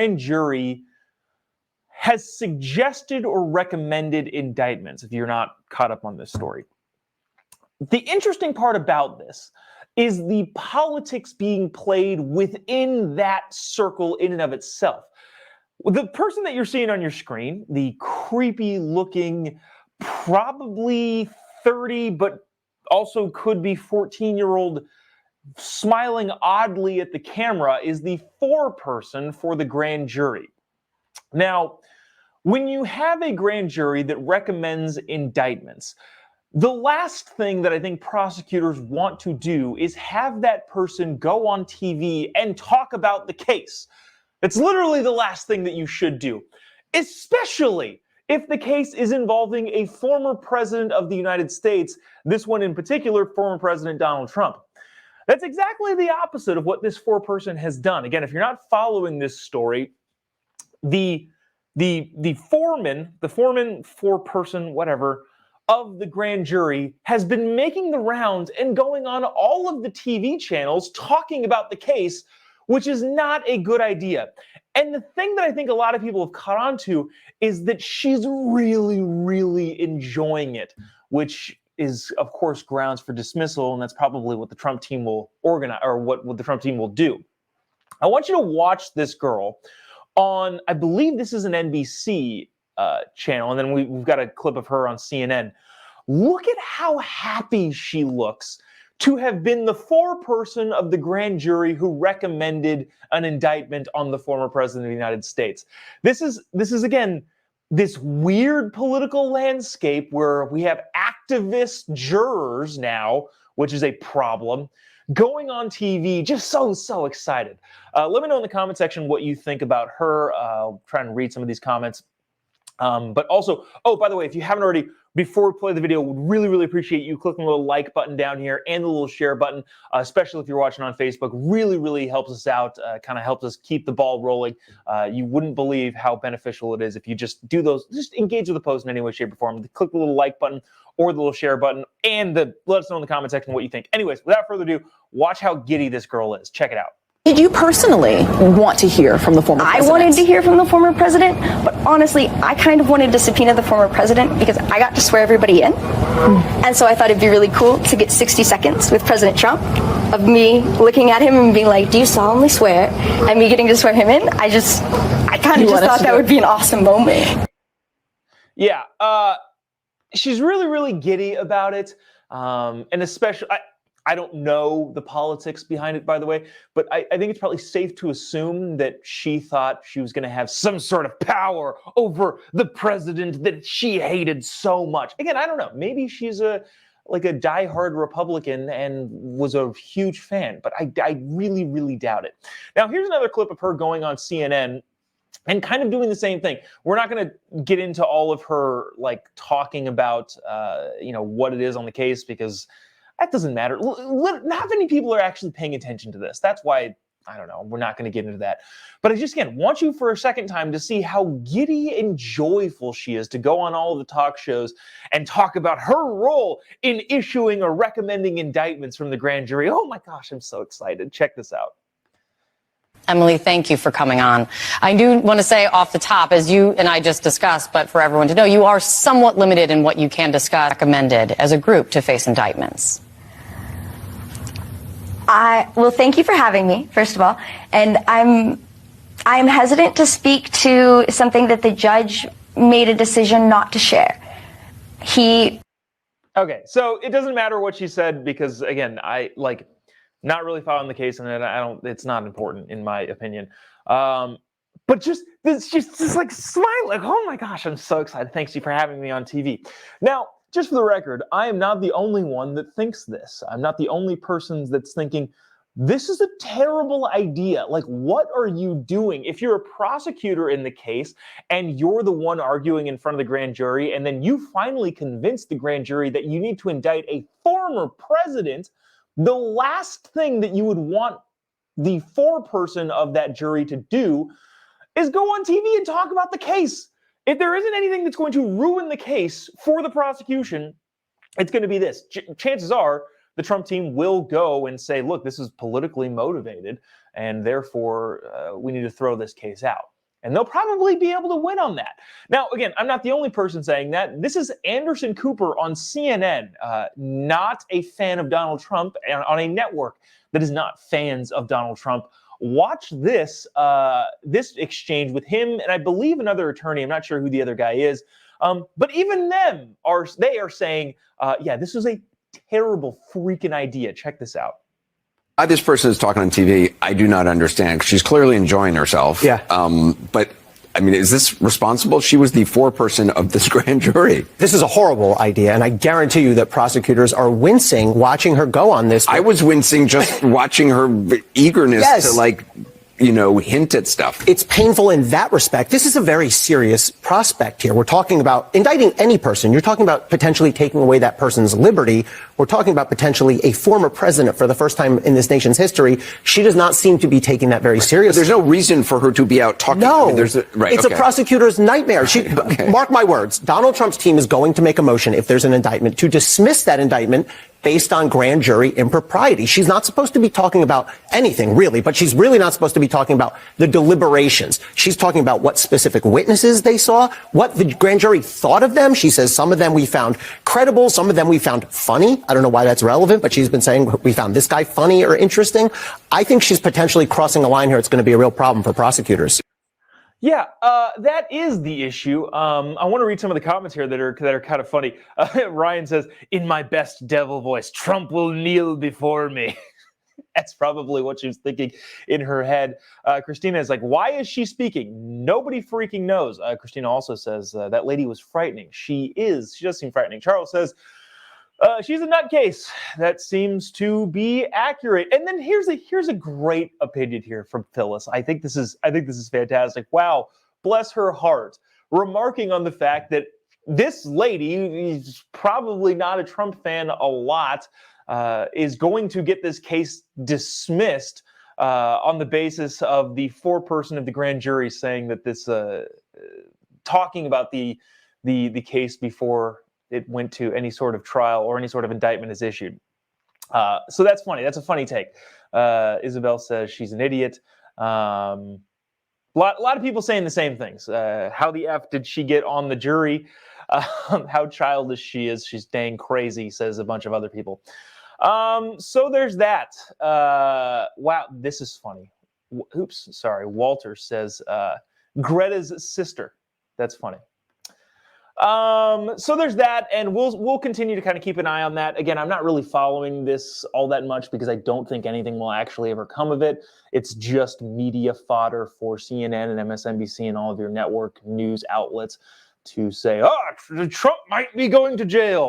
grand jury has suggested or recommended indictments, if you're not caught up on this story. The interesting part about this is the politics being played within that circle in and of itself. The person that you're seeing on your screen, the creepy looking, probably 30, but also could be 14-year-old smiling oddly at the camera, is the foreperson for the grand jury. Now, when you have a grand jury that recommends indictments, the last thing that I think prosecutors want to do is have that person go on TV and talk about the case. It's literally the last thing that you should do, especially if the case is involving a former president of the United States, this one in particular, former President Donald Trump. That's exactly the opposite of what this foreperson has done. Again, if you're not following this story, the foreman, foreperson, whatever, of the grand jury has been making the rounds and going on all of the TV channels talking about the case, which is not a good idea. And the thing that I think a lot of people have caught on to is that she's really, really enjoying it, which is, of course, grounds for dismissal, and that's probably what the Trump team will organize, or what the Trump team will do. I want you to watch this girl on, I believe this is an NBC channel, and then we've got a clip of her on CNN. Look at how happy she looks to have been the foreperson of the grand jury who recommended an indictment on the former president of the United States. This is again, this weird political landscape where we have activist jurors now, which is a problem, going on TV, just so excited. Let me know in the comment section what you think about her. I'll try and read some of these comments. But also, oh, by the way, if you haven't already, before we play the video, would really, really appreciate you clicking the little like button down here and the little share button, especially if you're watching on Facebook. Really, really helps us out, kind of helps us keep the ball rolling. You wouldn't believe how beneficial it is if you just do those, just engage with the post in any way, shape, or form. Click the little like button or the little share button, and let us know in the comment section what you think. Anyways, without further ado, watch how giddy this girl is. Check it out. Did you personally want to hear from the former president? I wanted to hear from the former president, but honestly, I kind of wanted to subpoena the former president because I got to swear everybody in. And so I thought it'd be really cool to get 60 seconds with President Trump of me looking at him and being like, do you solemnly swear? And me getting to swear him in. I kind of just thought that would be an awesome moment. Yeah, she's really, really giddy about it. And especially, I don't know the politics behind it, by the way, but I think it's probably safe to assume that she thought she was going to have some sort of power over the president that she hated so much. Again, I don't know. Maybe she's like a diehard Republican and was a huge fan, but I really, really doubt it. Now, here's another clip of her going on CNN and kind of doing the same thing. We're not going to get into all of her like talking about what it is on the case, because that doesn't matter. Not many people are actually paying attention to this. That's why, I don't know, we're not going to get into that. But I just, again, want you for a second time to see how giddy and joyful she is to go on all of the talk shows and talk about her role in issuing or recommending indictments from the grand jury. Oh my gosh, I'm so excited. Check this out. Emily, thank you for coming on. I do want to say off the top, as you and I just discussed, but for everyone to know, you are somewhat limited in what you can discuss, recommended as a group to face indictments. Well, thank you for having me, first of all. And I'm hesitant to speak to something that the judge made a decision not to share. Okay, so it doesn't matter what she said because, again, not really following the case, and it's not important in my opinion. But it's just like smile, like, oh my gosh, I'm so excited. Thanks you for having me on TV. Now, just for the record, I am not the only one that thinks this. I'm not the only person that's thinking, this is a terrible idea. Like, what are you doing? If you're a prosecutor in the case and you're the one arguing in front of the grand jury, and then you finally convince the grand jury that you need to indict a former president, the last thing that you would want the foreperson of that jury to do is go on TV and talk about the case. If there isn't anything that's going to ruin the case for the prosecution, it's going to be this. Chances are the Trump team will go and say, look, this is politically motivated, and therefore we need to throw this case out. And they'll probably be able to win on that. Now, again, I'm not the only person saying that. This is Anderson Cooper on CNN, not a fan of Donald Trump, and on a network that is not fans of Donald Trump. Watch this this exchange with him and I believe another attorney. I'm not sure who the other guy is. But even them are saying, yeah, this was a terrible freaking idea. Check this out. Why this person is talking on TV, I do not understand. She's clearly enjoying herself. Yeah. But I mean, is this responsible? She was the foreperson of this grand jury. This is a horrible idea, and I guarantee you that prosecutors are wincing watching her go on this. I was wincing just watching her eagerness Yes. to, like, you know, hint at stuff. It's painful in that respect. This is a very serious prospect here. We're talking about indicting any person. You're talking about potentially taking away that person's liberty. We're talking about potentially a former president for the first time in this nation's history. She does not seem to be taking that very seriously. There's no reason for her to be out talking. No, I mean, it's a prosecutor's nightmare. Mark my words, Donald Trump's team is going to make a motion if there's an indictment to dismiss that indictment based on grand jury impropriety. She's not supposed to be talking about anything, really, but she's really not supposed to be talking about the deliberations. She's talking about what specific witnesses they saw, what the grand jury thought of them. She says some of them we found credible, some of them we found funny. I don't know why that's relevant, but she's been saying we found this guy funny or interesting. I think she's potentially crossing a line here. It's going to be a real problem for prosecutors. Yeah, that is the issue. I want to read some of the comments here that are kind of funny. Ryan says, "In my best devil voice, Trump will kneel before me." That's probably what she was thinking in her head. Christina is like, "Why is she speaking? Nobody freaking knows." Christina also says that lady was frightening. She does seem frightening. Charles says, she's a nutcase. That seems to be accurate. And then here's a great opinion here from Phyllis. I think this is fantastic. Wow, bless her heart. Remarking on the fact that this lady, who's probably not a Trump fan a lot, is going to get this case dismissed on the basis of the foreperson of the grand jury saying that this talking about the case before it went to any sort of trial or any sort of indictment is issued. So that's funny. That's a funny take. Isabel says she's an idiot. A lot of people saying the same things. How the F did she get on the jury? How childish she is. She's dang crazy, says a bunch of other people. So there's that. Wow, this is funny. Oops, sorry. Walter says Greta's sister. That's funny. So there's that, and we'll continue to kind of keep an eye on that. Again, I'm not really following this all that much because I don't think anything will actually ever come of it. It's just media fodder for CNN and MSNBC and all of your network news outlets to say, oh, Trump might be going to jail.